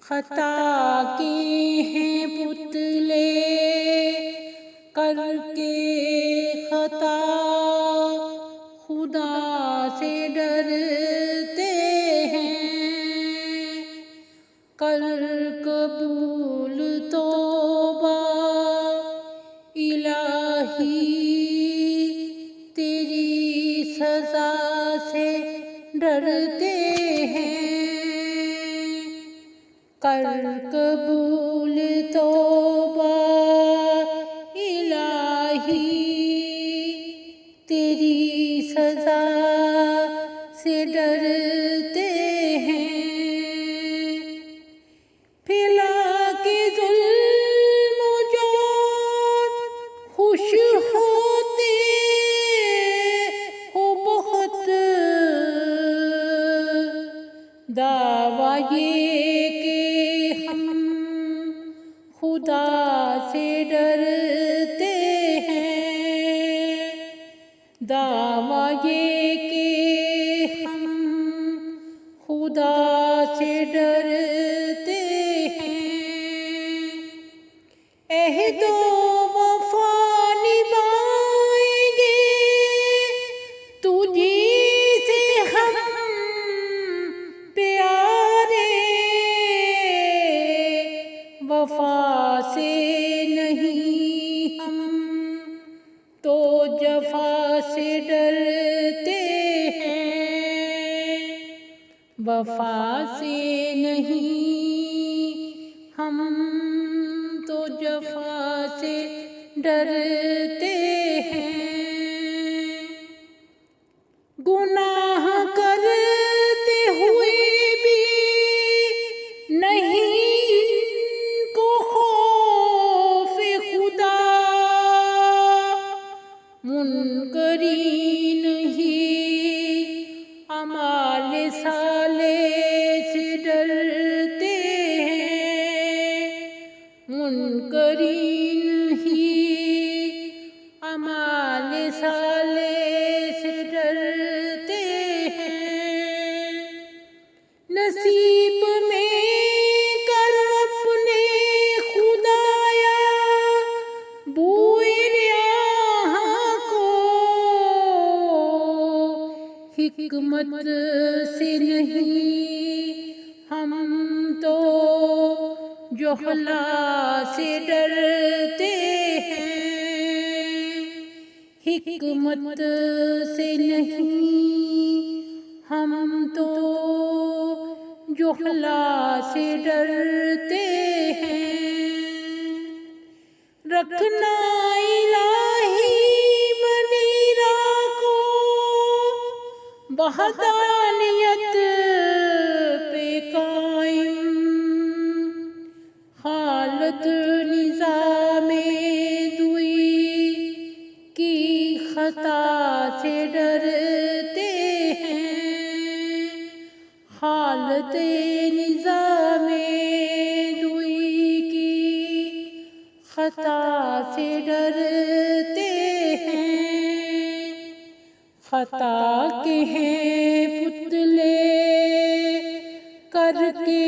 خطا کے ہیں پتلے کر کے خطا، خدا سے ڈرتے ہیں، کر قبول توبہ الہی تیری سزا سے ڈرتے ہیں، کر قبول توبہ الہی تیری سزا سے ڈرتے ہیں، پھیلا کے ظلم و جور خوش ہوتے ہو بہت، دعویٰ یہ کہ ہم خدا سے ڈرتے ہیں، دعویٰ یہ کہ ہم خدا سے ڈرتے ہیں، عہد و وفا نبھائیں گے تجھی سے ہم پیارے، وفا سے نہیں ہم تو جفا سے ڈرتے ہیں، وفا سے نہیں ہم تو جفا سے ڈرتے ہیں، گناہ کرتے ہوئے بھی نہیں ان کو خوف خدا، منکرین ہی اعمال صالح سے ڈرتے ہیں، منکرین ہی اعمال صالح سے ڈرتے ہیں، نصیب میں کر اپنے خدایا بوئے یہاں کو، حکمت سے نہیں ہم تو جہلا سے ڈرتے ہیں، حکمت سے نہیں ہم تو جہلا سے ڈرتے ہیں، رکھنا الہی منیرہ کو وحدانیت پہ قائم، حالت نظام دوئی کی خطا سے ڈرتے ہیں، حالت نظام دوئی کی خطا سے ڈرتے ہیں، خطا کے ہیں پتلے کر کے